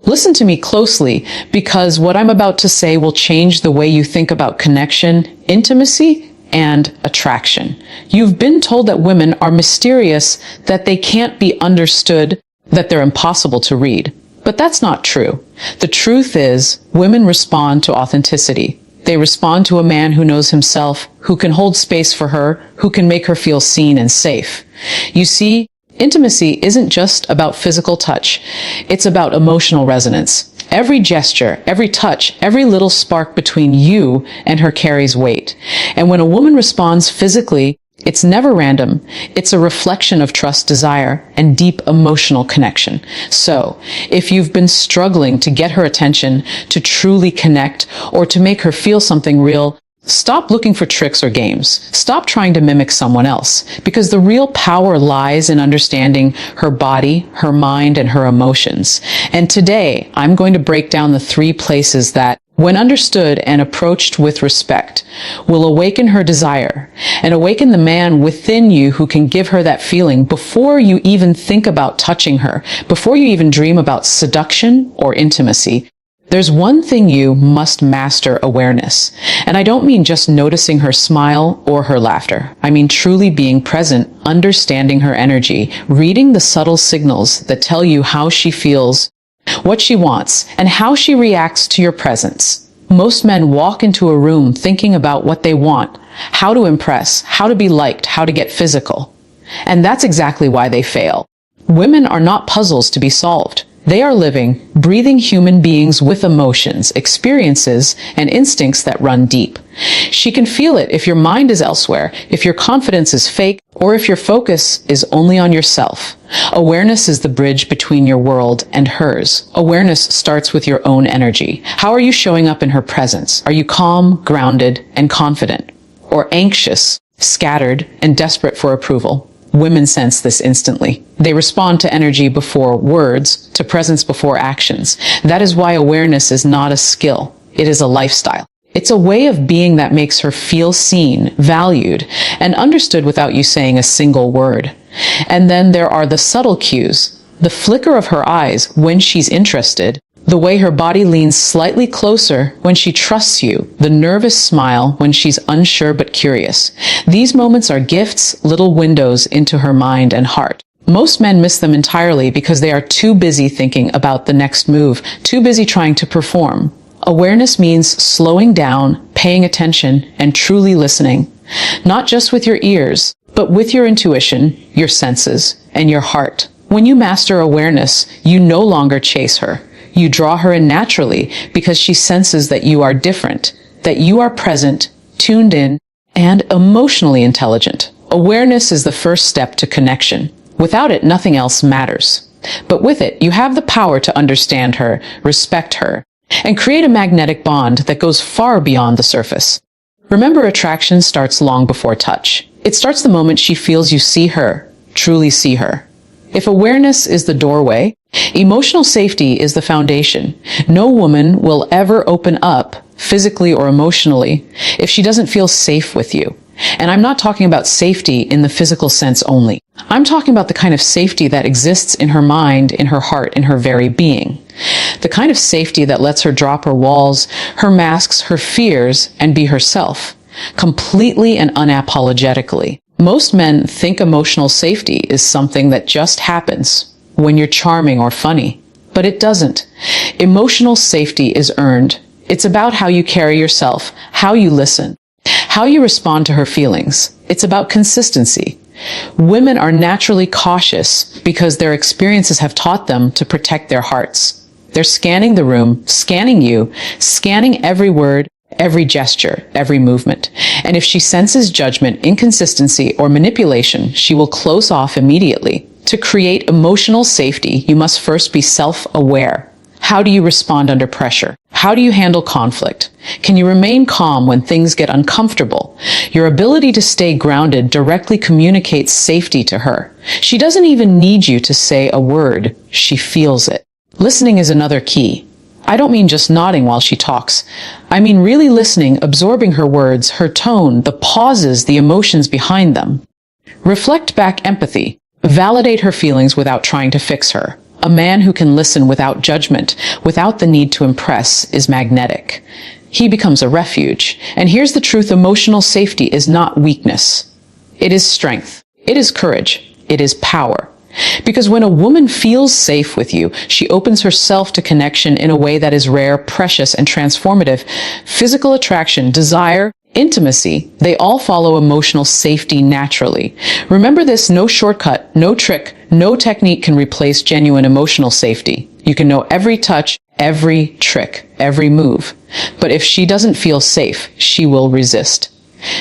Listen to me closely, because what I'm about to say will change the way you think about connection, intimacy, and attraction. You've been told that women are mysterious, that they can't be understood, that they're impossible to read. But that's not true. The truth is, women respond to authenticity. They respond to a man who knows himself, who can hold space for her, who can make her feel seen and safe. You see, intimacy isn't just about physical touch. It's about emotional resonance. Every gesture, every touch, every little spark between you and her carries weight. And when a woman responds physically, it's never random. It's a reflection of trust, desire, and deep emotional connection. So, if you've been struggling to get her attention, to truly connect, or to make her feel something real, stop looking for tricks or games. Stop trying to mimic someone else, because the real power lies in understanding her body, her mind, and her emotions. And today, I'm going to break down the 3 places that, when understood and approached with respect, will awaken her desire and awaken the man within you who can give her that feeling before you even think about touching her, before you even dream about seduction or intimacy. There's one thing you must master: awareness. And I don't mean just noticing her smile or her laughter. I mean truly being present, understanding her energy, reading the subtle signals that tell you how she feels, what she wants, and how she reacts to your presence. Most men walk into a room thinking about what they want, how to impress, how to be liked, how to get physical. And that's exactly why they fail. Women are not puzzles to be solved. They are living, breathing human beings with emotions, experiences, and instincts that run deep. She can feel it if your mind is elsewhere, if your confidence is fake, or if your focus is only on yourself. Awareness is the bridge between your world and hers. Awareness starts with your own energy. How are you showing up in her presence? Are you calm, grounded, and confident? Or anxious, scattered, and desperate for approval? Women sense this instantly. They respond to energy before words, to presence before actions. That is why awareness is not a skill. It is a lifestyle. It's a way of being that makes her feel seen, valued, and understood without you saying a single word. And then there are the subtle cues, the flicker of her eyes when she's interested, the way her body leans slightly closer when she trusts you, the nervous smile when she's unsure but curious. These moments are gifts, little windows into her mind and heart. Most men miss them entirely because they are too busy thinking about the next move, too busy trying to perform. Awareness means slowing down, paying attention, and truly listening. Not just with your ears, but with your intuition, your senses, and your heart. When you master awareness, you no longer chase her. You draw her in naturally because she senses that you are different, that you are present, tuned in, and emotionally intelligent. Awareness is the first step to connection. Without it, nothing else matters. But with it, you have the power to understand her, respect her, and create a magnetic bond that goes far beyond the surface. Remember, attraction starts long before touch. It starts the moment she feels you see her, truly see her. If awareness is the doorway, emotional safety is the foundation. No woman will ever open up, physically or emotionally, if she doesn't feel safe with you. And I'm not talking about safety in the physical sense only. I'm talking about the kind of safety that exists in her mind, in her heart, in her very being. The kind of safety that lets her drop her walls, her masks, her fears, and be herself, completely and unapologetically. Most men think emotional safety is something that just happens when you're charming or funny, but it doesn't. Emotional safety is earned. It's about how you carry yourself, how you listen, how you respond to her feelings. It's about consistency. Women are naturally cautious because their experiences have taught them to protect their hearts. They're scanning the room, scanning you, scanning every word, every gesture, every movement. And if she senses judgment, inconsistency, or manipulation, she will close off immediately. To create emotional safety, you must first be self-aware. How do you respond under pressure? How do you handle conflict? Can you remain calm when things get uncomfortable? Your ability to stay grounded directly communicates safety to her. She doesn't even need you to say a word. She feels it. Listening is another key. I don't mean just nodding while she talks. I mean really listening, absorbing her words, her tone, the pauses, the emotions behind them. Reflect back empathy. Validate her feelings without trying to fix her. A man who can listen without judgment, without the need to impress, is magnetic. He becomes a refuge. And here's the truth: emotional safety is not weakness. It is strength. It is courage. It is power. Because when a woman feels safe with you, she opens herself to connection in a way that is rare, precious, and transformative. Physical attraction, desire, intimacy, they all follow emotional safety naturally. Remember this: no shortcut, no trick, no technique can replace genuine emotional safety. You can know every touch, every trick, every move. But if she doesn't feel safe, she will resist.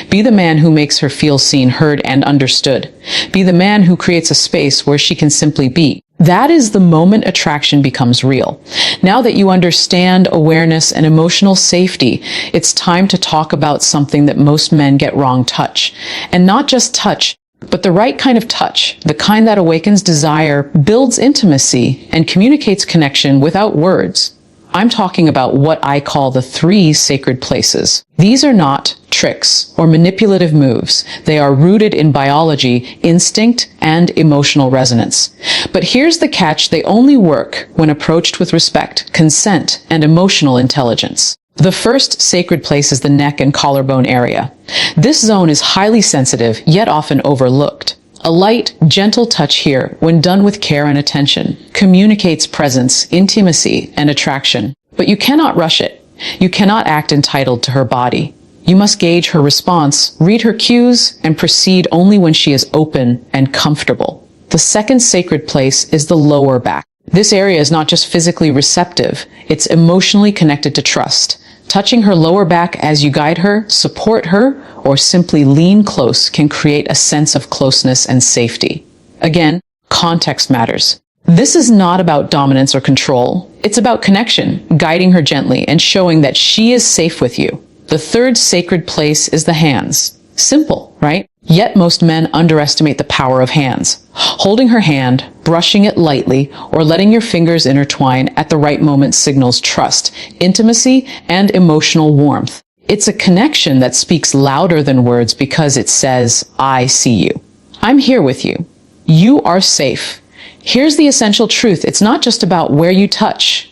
Be the man who makes her feel seen, heard, and understood. Be the man who creates a space where she can simply be. That is the moment attraction becomes real. Now that you understand awareness and emotional safety, it's time to talk about something that most men get wrong: touch. And not just touch, but the right kind of touch, the kind that awakens desire, builds intimacy, and communicates connection without words. I'm talking about what I call the 3 sacred places. These are not tricks or manipulative moves. They are rooted in biology, instinct, and emotional resonance. But here's the catch: they only work when approached with respect, consent, and emotional intelligence. The first sacred place is the neck and collarbone area. This zone is highly sensitive, yet often overlooked. A light, gentle touch here, when done with care and attention, communicates presence, intimacy, and attraction. But you cannot rush it. You cannot act entitled to her body. You must gauge her response, read her cues, and proceed only when she is open and comfortable. The second sacred place is the lower back. This area is not just physically receptive, it's emotionally connected to trust. Touching her lower back as you guide her, support her, or simply lean close can create a sense of closeness and safety. Again, context matters. This is not about dominance or control. It's about connection, guiding her gently and showing that she is safe with you. The third sacred place is the hands. Simple, right? Yet most men underestimate the power of hands. Holding her hand, brushing it lightly, or letting your fingers intertwine at the right moment signals trust, intimacy, and emotional warmth. It's a connection that speaks louder than words because it says, "I see you. I'm here with you. You are safe." Here's the essential truth: it's not just about where you touch.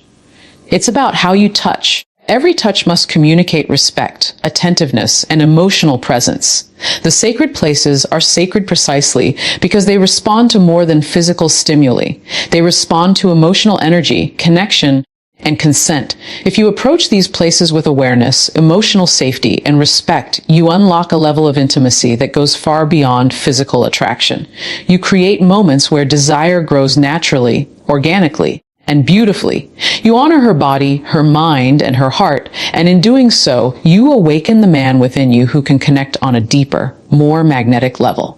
It's about how you touch. Every touch must communicate respect, attentiveness, and emotional presence. The sacred places are sacred precisely because they respond to more than physical stimuli. They respond to emotional energy, connection, and consent. If you approach these places with awareness, emotional safety, and respect, you unlock a level of intimacy that goes far beyond physical attraction. You create moments where desire grows naturally, organically, and beautifully. You honor her body, her mind, and her heart, and in doing so, you awaken the man within you who can connect on a deeper, more magnetic level.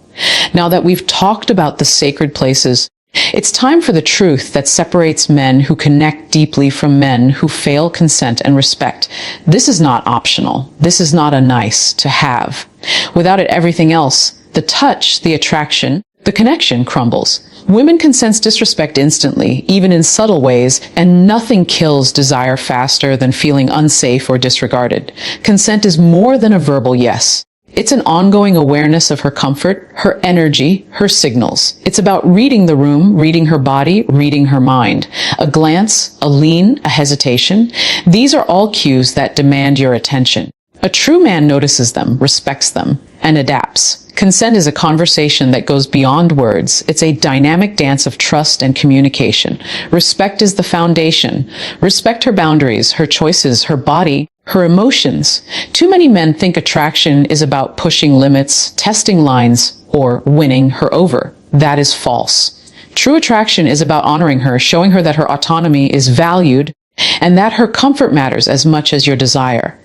Now that we've talked about the sacred places, it's time for the truth that separates men who connect deeply from men who fail consent and respect. This is not optional. This is not a nice to have. Without it, everything else, the touch, the attraction, the connection crumbles. Women can sense disrespect instantly, even in subtle ways, and nothing kills desire faster than feeling unsafe or disregarded. Consent is more than a verbal yes. It's an ongoing awareness of her comfort, her energy, her signals. It's about reading the room, reading her body, reading her mind. A glance, a lean, a hesitation. These are all cues that demand your attention. A true man notices them, respects them, and adapts. Consent is a conversation that goes beyond words. It's a dynamic dance of trust and communication. Respect is the foundation. Respect her boundaries, her choices, her body, her emotions. Too many men think attraction is about pushing limits, testing lines, or winning her over. That is false. True attraction is about honoring her, showing her that her autonomy is valued, and that her comfort matters as much as your desire.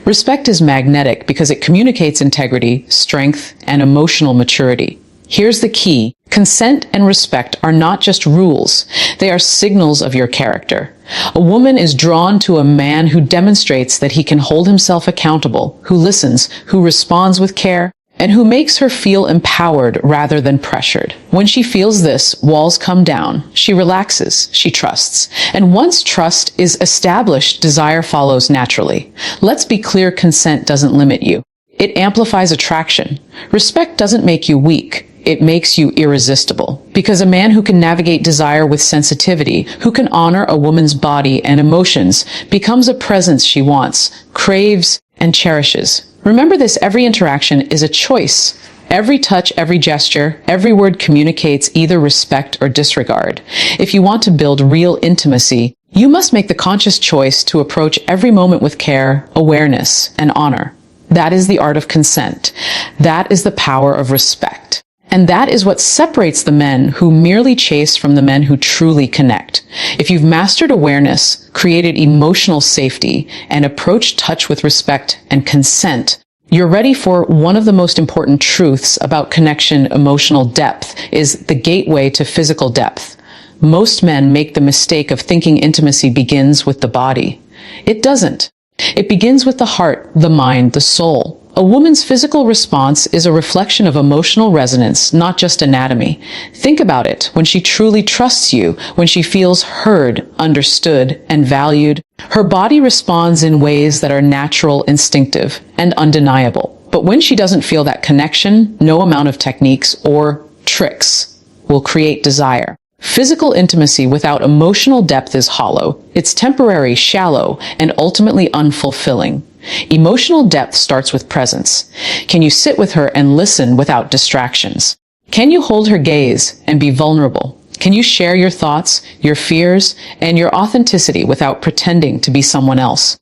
Respect is magnetic because it communicates integrity, strength, and emotional maturity. Here's the key. Consent and respect are not just rules. They are signals of your character. A woman is drawn to a man who demonstrates that he can hold himself accountable, who listens, who responds with care, and who makes her feel empowered rather than pressured. When she feels this, walls come down. She relaxes, she trusts. And once trust is established, desire follows naturally. Let's be clear, consent doesn't limit you. It amplifies attraction. Respect doesn't make you weak. it makes you irresistible. Because a man who can navigate desire with sensitivity, who can honor a woman's body and emotions, becomes a presence she wants, craves, and cherishes. Remember this, every interaction is a choice. Every touch, every gesture, every word communicates either respect or disregard. If you want to build real intimacy, you must make the conscious choice to approach every moment with care, awareness, and honor. That is the art of consent. That is the power of respect. And that is what separates the men who merely chase from the men who truly connect. If you've mastered awareness, created emotional safety, and approached touch with respect and consent, you're ready for one of the most important truths about connection. Emotional depth is the gateway to physical depth. Most men make the mistake of thinking intimacy begins with the body. It doesn't. It begins with the heart, the mind, the soul. A woman's physical response is a reflection of emotional resonance, not just anatomy. Think about it. When she truly trusts you, when she feels heard, understood, and valued, her body responds in ways that are natural, instinctive, and undeniable. But when she doesn't feel that connection, no amount of techniques or tricks will create desire. Physical intimacy without emotional depth is hollow. It's temporary, shallow, and ultimately unfulfilling. Emotional depth starts with presence. Can you sit with her and listen without distractions? Can you hold her gaze and be vulnerable? Can you share your thoughts, your fears, and your authenticity without pretending to be someone else?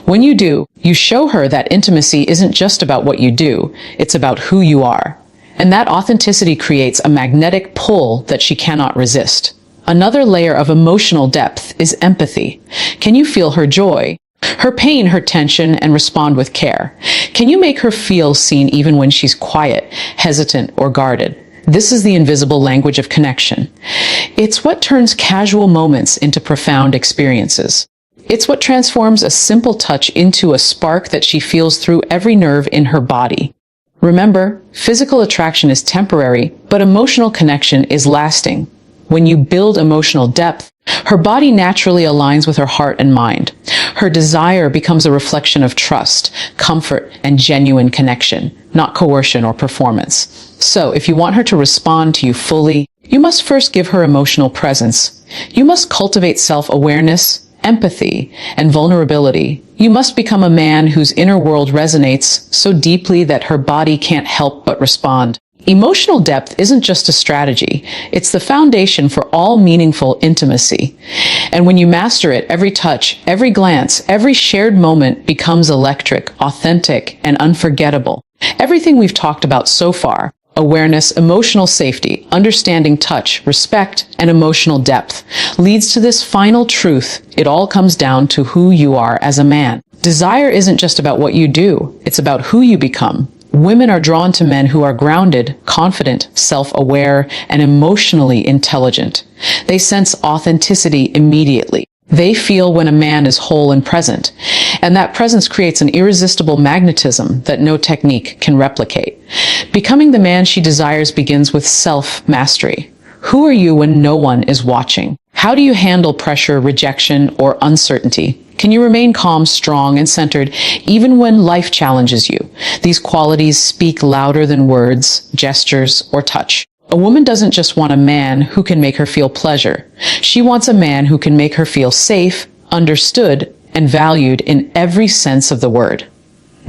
When you do, you show her that intimacy isn't just about what you do, it's about who you are. And that authenticity creates a magnetic pull that she cannot resist. Another layer of emotional depth is empathy. Can you feel her joy, her pain, her tension, and respond with care? Can you make her feel seen even when she's quiet, hesitant, or guarded? This is the invisible language of connection. It's what turns casual moments into profound experiences. It's what transforms a simple touch into a spark that she feels through every nerve in her body. Remember, physical attraction is temporary, but emotional connection is lasting. When you build emotional depth, her body naturally aligns with her heart and mind. Her desire becomes a reflection of trust, comfort, and genuine connection, not coercion or performance. So, if you want her to respond to you fully, you must first give her emotional presence. You must cultivate self-awareness, empathy, and vulnerability. You must become a man whose inner world resonates so deeply that her body can't help but respond. Emotional depth isn't just a strategy. It's the foundation for all meaningful intimacy. And when you master it, every touch, every glance, every shared moment becomes electric, authentic, and unforgettable. Everything we've talked about so far, awareness, emotional safety, understanding touch, respect, and emotional depth, leads to this final truth. It all comes down to who you are as a man. Desire isn't just about what you do. It's about who you become. Women are drawn to men who are grounded, confident, self-aware, and emotionally intelligent. They sense authenticity immediately. They feel when a man is whole and present, and that presence creates an irresistible magnetism that no technique can replicate. Becoming the man she desires begins with self-mastery. Who are you when no one is watching? How do you handle pressure, rejection, or uncertainty? Can you remain calm, strong, and centered even when life challenges you? These qualities speak louder than words, gestures, or touch. A woman doesn't just want a man who can make her feel pleasure. She wants a man who can make her feel safe, understood, and valued in every sense of the word.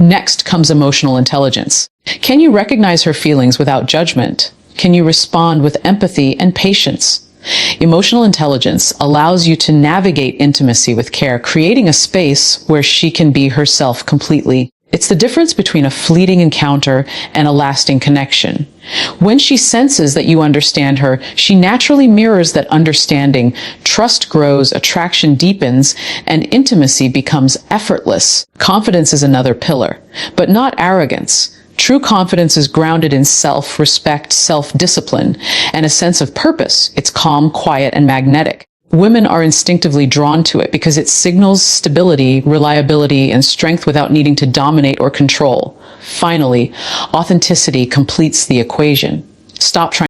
Next comes emotional intelligence. Can you recognize her feelings without judgment? Can you respond with empathy and patience? Emotional intelligence allows you to navigate intimacy with care, creating a space where she can be herself completely. It's the difference between a fleeting encounter and a lasting connection. When she senses that you understand her, she naturally mirrors that understanding. Trust grows, attraction deepens, and intimacy becomes effortless. Confidence is another pillar, but not arrogance. True confidence is grounded in self-respect, self-discipline, and a sense of purpose. It's calm, quiet, and magnetic. Women are instinctively drawn to it because it signals stability, reliability, and strength without needing to dominate or control. Finally, authenticity completes the equation. Stop trying